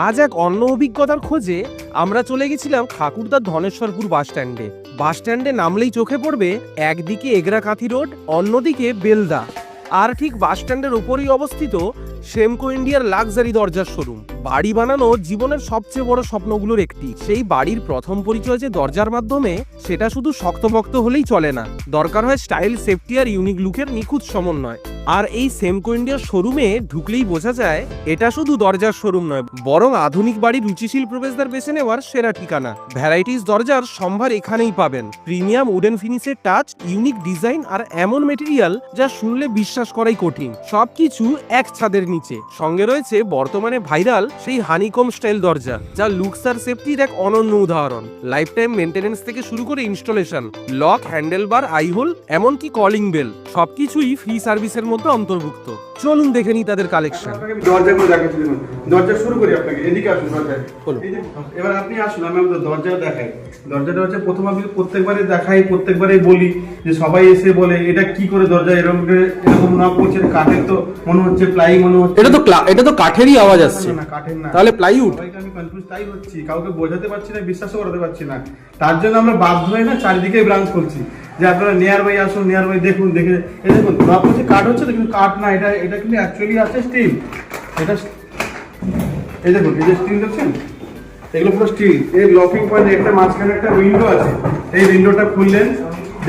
আজ এক অন্য অভিজ্ঞতার খোঁজে আমরা চলে গেছিলাম ঠাকুরদার ধনেশ্বরপুর বাস স্ট্যান্ডে নামলেই চোখে পড়বে একদিকে এগরাকাঁথি রোড, অন্যদিকে বেলদা। আর ঠিক বাস স্ট্যান্ডের উপরেই অবস্থিত সেমকো ইন্ডিয়ার লাক্সারি দরজার শোরুম। বাড়ি বানানো জীবনের সবচেয়ে বড় স্বপ্নগুলোর একটি। সেই বাড়ির প্রথম পরিচয় যে দরজার মাধ্যমে, সেটা শুধু শক্তপোক্ত হলেই চলে না, দরকার হয় স্টাইল, সেফটি আর ইউনিক লুকের নিখুঁত সমন্বয়। আর এই সেমকো ইন্ডিয়ার শোরুমে ঢুকলেই বোঝা যায় এটা শুধু দরজার শোরুম নয়, বরং আধুনিক বাড়ির রুচিশীল প্রবেশদ্বার বেছে নেওয়ার সেরা ঠিকানা। ভ্যারাইটিস দরজার সম্ভার এখানেই পাবেন। প্রিমিয়াম উডেন ফিনিশের টাচ, ইউনিক ডিজাইন আর এমন মেটেরিয়াল যা শুনলে বিশ্বাস করাই কঠিন। সবকিছু এক ছাদের নিচে। সঙ্গে রয়েছে বর্তমানে ভাইরাল সেই হানিকম স্টাইল দরজা, যা লুকস আর সেফটির এক অনন্য উদাহরণ। লাইফ টাইম মেইনটেনেন্স থেকে শুরু করে ইনস্টলেশন, লক, হ্যান্ডেলবার, আইহোল, এমনকি কলিং বেল, সবকিছুই ফ্রি সার্ভিসের মধ্যে অন্তর্ভুক্ত। চলুন দেখে নিই তাদের কালেকশন। দরজাগুলো দেখাচ্ছিলাম, দরজা শুরু করি। আপনাকে এদিকে আসুন, দরজায় এবার আপনি আসুন, আমি আপনাদের দরজা দেখাই। দরজাটা হচ্ছে প্রথম আমি প্রত্যেকবারে দেখাই, প্রত্যেকবারে বলি যে সবাই এসে বলে এটা কি করে দরজা এরকম না করছে, কাঠের তো মনে হচ্ছে, প্লাই মনে হচ্ছে। এটা তো কাঠেরই আওয়াজ আসছে। না, কাঠের না, তাহলে প্লাইউড। আমি কনফিউজ তাই হচ্ছি, কাউকে বোঝাতে পারছি না, বিশ্বাসও করাতে পারছি না। তার জন্য আমরা বাধ্য হয়ে না চারিদিকে ব্রাঞ্চ করছি যে আপনারা নিয়ার বাই আসুন, নিয়ার বাই দেখুন। দেখে এই দেখুন নক হচ্ছে, কাঠ হচ্ছে তো, কিন্তু কাঠ না, এটা কিন্তু অ্যাকচুয়ালি আছে স্টিল। এটা এই দেখুন, এই যে স্টিল দেখছেন, এগুলো পুরো স্টিল। এর লকিং পয়েন্ট, একটা মাঝখানে একটা উইন্ডো আছে, এই উইন্ডোটা খুললেন,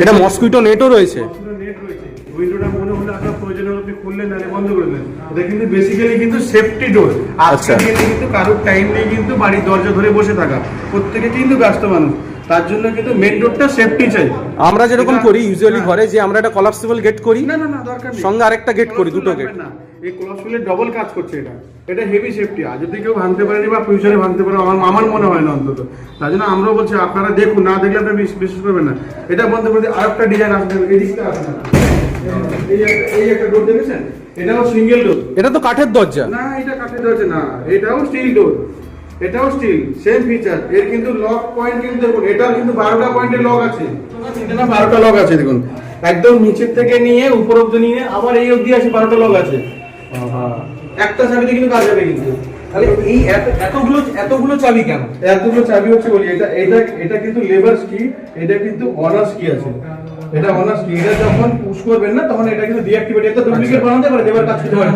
এটা মসকুইটো নেটও রয়েছে। নেট রয়েছে, উইন্ডোটা মনে হলে আপনার প্রয়োজন হলে আপনি খুললেন, না বন্ধ করলেন। এটা কিন্তু বেসিক্যালি কিন্তু সেফটি ডোর। আজকে কিন্তু কারোর টাইম নেই কিন্তু বাড়ির দরজা ধরে বসে থাকা, প্রত্যেকে কিন্তু ব্যস্ত মানুষ, তার জন্য কিন্তু মেইন ডোরটা সেফটি চাই। আমরা যেরকম করি ইউজুয়ালি ঘরে, যে আমরা একটা কলাপসিবল গেট করি, না না না, দরকার নেই, সঙ্গে আরেকটা গেট করি, দুটো গেট না। এই কলাপসিবলের ডবল কাজ করছে এটা হেভি সেফটি। আর যদি কেউ ভাঙতে পারেনি বা ফিউচারে ভাঙতে পারে আমার মনে হয় না অন্তত। তার জন্য আমরাও বলছি আপনারা দেখুন, না দেখলে আপনি বিশ্বাস করবেন না। এটা বন্ধ করে আরেকটা ডিজাইন আসবে, এই দিকটা আসবে না। এই একটা ডোর দেখেছেন, এটাও সিঙ্গেল ডোর। এটা তো কাঠের দরজা না, এটা কাঠের দরজা না, এটাও স্টিল ডোর, এটাও স্টিল, সেম ফিচার। এর কিন্তু লক পয়েন্ট কিন্তু দেখুন, এটাও কিন্তু 12টা পয়েন্টের লক আছে, না 12টা লক আছে দেখুন, একদম নিচের থেকে নিয়ে উপর অব্দি নিয়ে আবার এই অব্দি আছে, 12টা লক আছে। একটা চাবিতে কিন্তু কাজ হবে কিন্তু। তাহলে এই এতগুলো চাবি কেন? এতগুলো চাবি হচ্ছে বলি, এটা কিন্তু লেবার্স কি, এটা কিন্তু অনার্স কি আছে, এটা অনার্স কি। এটা যখন পুশ করবেন না, তখন এটা কিন্তু ডিঅ্যাক্টিভেট, এটা ডুপ্লিকেট বানাতে পারে, লেবার কাজ করতে পারে।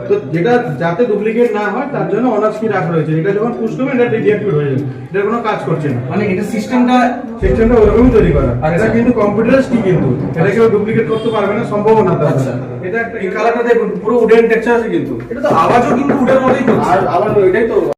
তো যেটা যাতে ডুপ্লিকেট না হয় তার জন্য অনার্স কি রাখা রয়েছে। এটা যখন পুশ করবেন এটা ডিঅ্যাক্টিভেট হয়ে যাবে, এটা কোনো কাজ করছে না। মানে এটা সিস্টেমটা ওরকমই তৈরি করা। এটা কিন্তু কম্পিউটারাইজড কি, কিন্তু এটা কেউ ডুপ্লিকেট করতে পারবে না, সম্ভব না। আচ্ছা, এটা একটা এই কালারটা দেখুন, পুরো উডেন টেক্সচার আছে কিন্তু। এটা তো আওয়াজও কিন্তু উডের মধ্যেই করছে। আর আবার এটাই তো